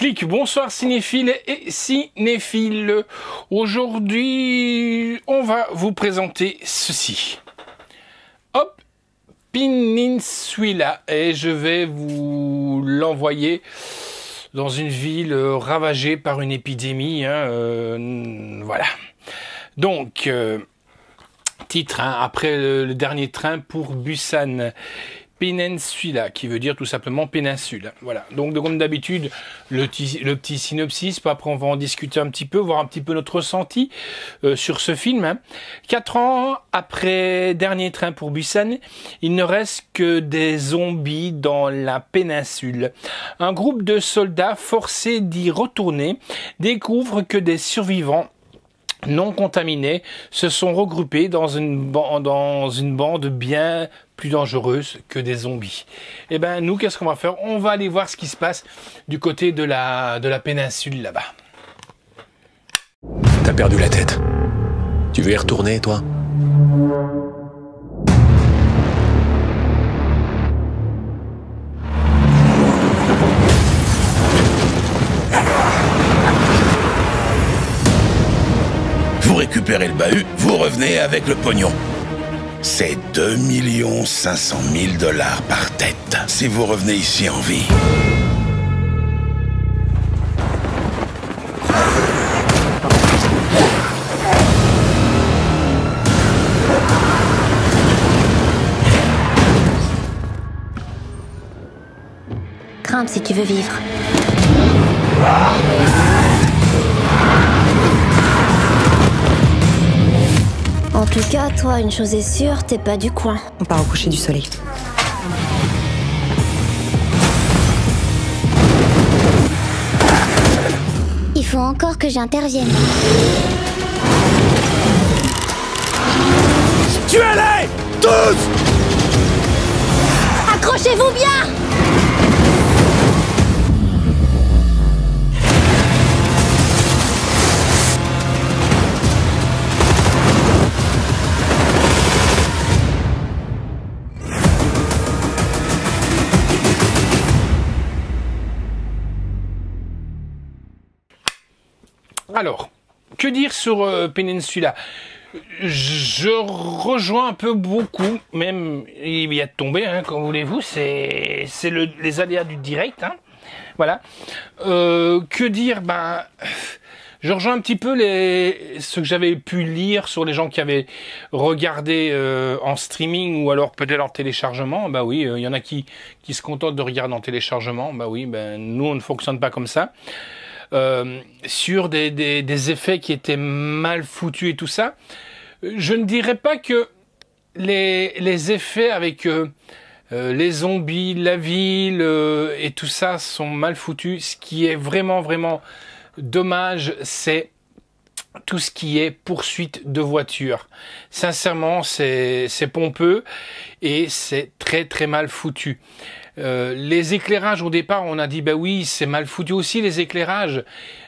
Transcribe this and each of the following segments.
Clic, bonsoir cinéphiles et cinéphiles. Aujourd'hui, on va vous présenter ceci. Hop, Peninsula. Et je vais vous l'envoyer dans une ville ravagée par une épidémie. Voilà. Donc, titre, après le dernier train pour Busan. Peninsula, qui veut dire tout simplement péninsule. Voilà. Donc, comme d'habitude, le petit synopsis. Après, on va en discuter un petit peu, voir un petit peu notre ressenti sur ce film. 4 ans après Dernier train pour Busan, il ne reste que des zombies dans la péninsule. Un groupe de soldats forcés d'y retourner découvre que des survivants non contaminés se sont regroupés dans une bande bien plus dangereuse que des zombies. Et ben nous, qu'est-ce qu'on va faire? On va aller voir ce qui se passe du côté de la péninsule là-bas. T'as perdu la tête. Tu veux y retourner, toi? Vous récupérez le bahut, vous revenez avec le pognon. C'est 2 500 000 $ par tête, si vous revenez ici en vie. Grimpe si tu veux vivre. En tout cas, toi, une chose est sûre, t'es pas du coin. On part au coucher du soleil. Il faut encore que j'intervienne. Tuez-les tous! Accrochez-vous bien! Alors, que dire sur Peninsula? Je rejoins un peu beaucoup, même il y a de tomber, comme voulez-vous, c'est les aléas du direct, voilà. Que dire? Je rejoins un petit peu ce que j'avais pu lire sur les gens qui avaient regardé en streaming ou alors peut-être en téléchargement. Bah oui, il y en a qui se contentent de regarder en téléchargement. Bah oui, nous on ne fonctionne pas comme ça. Sur des effets qui étaient mal foutus et tout ça. Je ne dirais pas que les effets avec les zombies, la ville et tout ça sont mal foutus. Ce qui est vraiment dommage, c'est tout ce qui est poursuite de voiture. Sincèrement, c'est pompeux et c'est très mal foutu. Les éclairages au départ, on a dit bah oui, c'est mal foutu aussi les éclairages,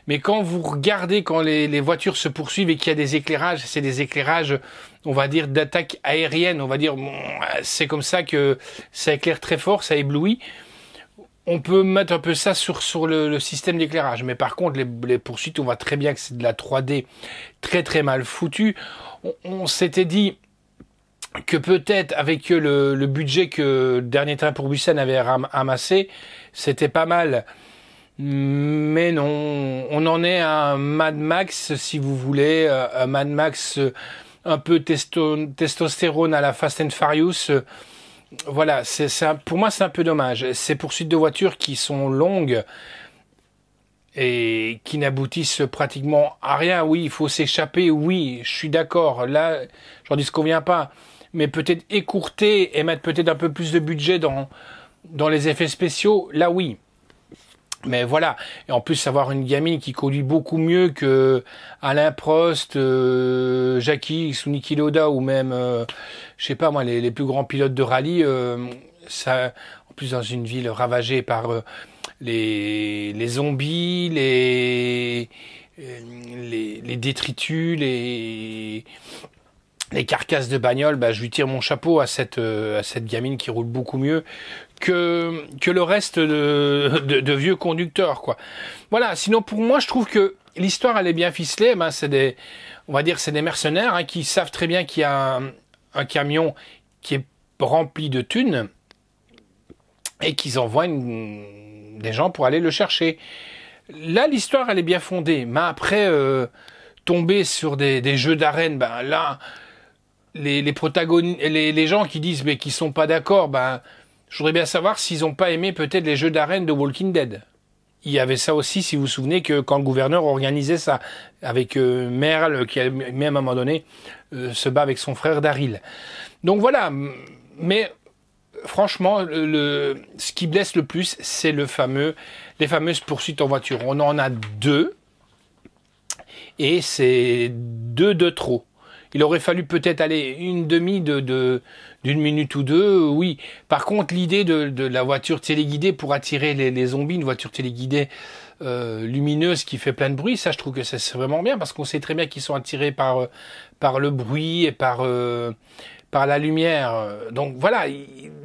mais quand vous regardez, quand les voitures se poursuivent et qu'il y a des éclairages, c'est des éclairages, on va dire d'attaque aérienne, on va dire c'est comme ça que ça éclaire très fort, ça éblouit. On peut mettre un peu ça sur le système d'éclairage, mais par contre les poursuites, on voit très bien que c'est de la 3D très mal foutu. On s'était dit que peut-être avec le budget que Dernier train pour Busan avait amassé, c'était pas mal. Mais non, on en est à un Mad Max, si vous voulez, un Mad Max un peu testostérone à la Fast and Furious. Voilà, pour moi c'est un peu dommage. Ces poursuites de voitures qui sont longues et qui n'aboutissent pratiquement à rien. Oui, il faut s'échapper, oui, je suis d'accord. Là, j'en dis ce qu'on vient pas. Mais peut-être écourter et mettre peut-être un peu plus de budget dans les effets spéciaux, là oui. Mais voilà, et en plus avoir une gamine qui conduit beaucoup mieux que Alain Prost, Jackie ou Niki Lauda ou même, je sais pas moi, les plus grands pilotes de rallye, ça, en plus dans une ville ravagée par les zombies, les détritus, les carcasses de bagnole, je lui tire mon chapeau à cette gamine qui roule beaucoup mieux que le reste de vieux conducteurs, quoi. Voilà. Sinon, pour moi, je trouve que l'histoire, elle est bien ficelée. C'est des mercenaires, hein, qui savent très bien qu'il y a un camion qui est rempli de thunes et qu'ils envoient des gens pour aller le chercher. Là, l'histoire, elle est bien fondée. Mais après, tomber sur des jeux d'arène, là, les protagonistes, les gens qui disent mais qui sont pas d'accord, je voudrais bien savoir s'ils ont pas aimé peut-être les jeux d'arène de Walking Dead. Il y avait ça aussi, si vous vous souvenez, que quand le gouverneur organisait ça, avec Merle, qui même à un moment donné se bat avec son frère Daryl. Donc voilà, mais franchement, ce qui blesse le plus, c'est les fameuses poursuites en voiture. On en a 2, et c'est 2 de trop. Il aurait fallu peut-être aller une demi d'une minute ou 2, oui. Par contre, l'idée de la voiture téléguidée pour attirer les zombies, une voiture téléguidée lumineuse qui fait plein de bruit, ça je trouve que c'est vraiment bien, parce qu'on sait très bien qu'ils sont attirés par le bruit et par la lumière. Donc voilà,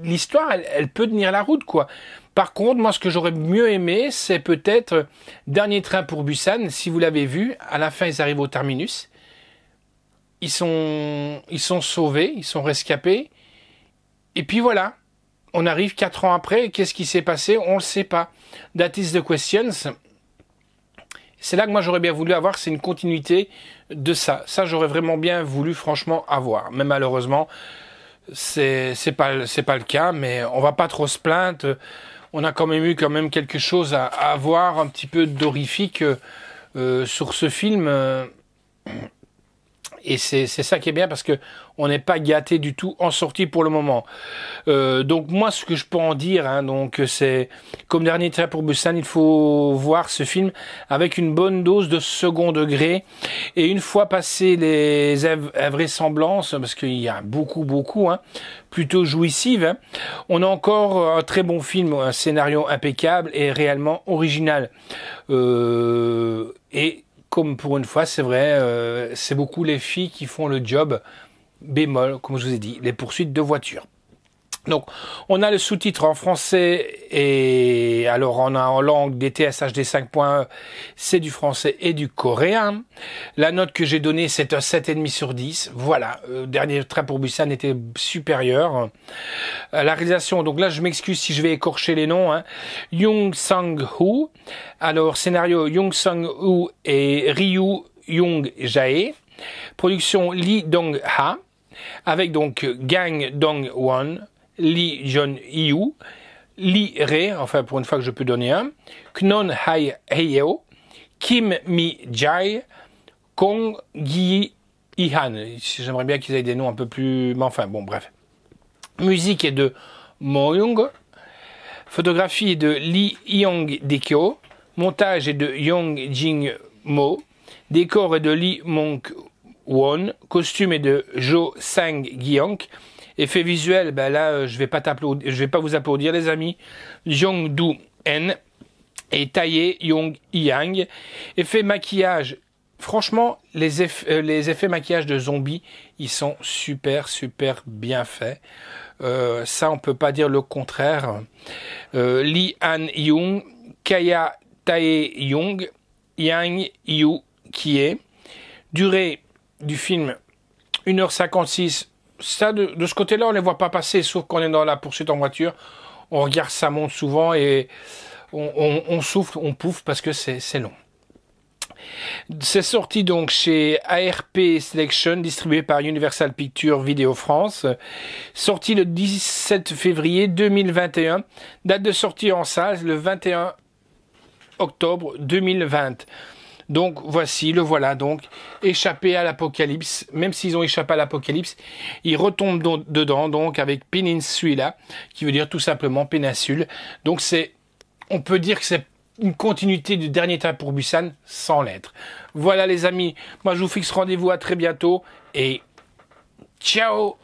l'histoire, elle peut tenir la route, quoi. Par contre, moi, ce que j'aurais mieux aimé, c'est peut-être Dernier train pour Busan. Si vous l'avez vu, à la fin, ils arrivent au terminus. Ils sont sauvés, ils sont rescapés. Et puis voilà, on arrive 4 ans après. Qu'est-ce qui s'est passé? On ne le sait pas. That is the questions. C'est là que moi j'aurais bien voulu avoir, c'est une continuité de ça. Ça, j'aurais vraiment bien voulu, franchement, avoir. Mais malheureusement, c'est pas le cas. Mais on va pas trop se plaindre. On a quand même eu quelque chose à voir, un petit peu d'horrifique sur ce film. Et c'est ça qui est bien, parce que on n'est pas gâté du tout en sortie pour le moment. Donc moi, ce que je peux en dire, donc c'est comme Dernier train pour Busan, il faut voir ce film avec une bonne dose de second degré. Et une fois passé les invraisemblances, parce qu'il y a beaucoup, plutôt jouissives, on a encore un très bon film, un scénario impeccable et réellement original. Et comme pour une fois, c'est vrai, c'est beaucoup les filles qui font le job, bémol, comme je vous ai dit, les poursuites de voitures. Donc, on a le sous-titre en français, et alors on a en langue DTS HD 5.1, c'est du français et du coréen. La note que j'ai donnée, c'est un 7,5 sur 10. Voilà, Dernier train pour Busan était supérieur. La réalisation, donc là je m'excuse si je vais écorcher les noms, Young Sang-woo. Alors, scénario Young Sang-woo et Ryu Young-jae. Production Lee Dong-ha, avec donc Gang Dong-won, Lee Jun-hyo, Lee Rae, enfin pour une fois que je peux donner un, Knon Hae-hyo, Kim Mi-jae, Kong Gi-han. J'aimerais bien qu'ils aient des noms un peu plus... Mais enfin, bon, bref. Musique est de Mo Young. Photographie est de Lee Yong-dekyo. Montage est de Yong Jing-mo. Décor est de Lee Mong-won. Costume est de Jo Sang-gyong. Effet visuel, là, je vais pas vous applaudir, les amis. Jong-doo-en et Tae Yong-yang. Effet maquillage. Franchement, les effets maquillage de zombies, ils sont super bien faits. Ça, on peut pas dire le contraire. Lee Han-young, Kaya Tae-young, Yang Yu qui est. Durée du film 1h56. Ça, de ce côté-là, on ne les voit pas passer, sauf qu'on est dans la poursuite en voiture. On regarde, ça monte souvent et on souffle, on pouffe parce que c'est long. C'est sorti donc chez ARP Selection, distribué par Universal Pictures Vidéo France. Sorti le 17 février 2021. Date de sortie en salle le 21 octobre 2020. Donc voici, le voilà donc, échappé à l'apocalypse. Même s'ils ont échappé à l'apocalypse, ils retombent dedans, donc avec Peninsula, qui veut dire tout simplement péninsule. Donc on peut dire que c'est une continuité du Dernier train pour Busan sans l'être. Voilà les amis, moi je vous fixe rendez-vous à très bientôt et ciao!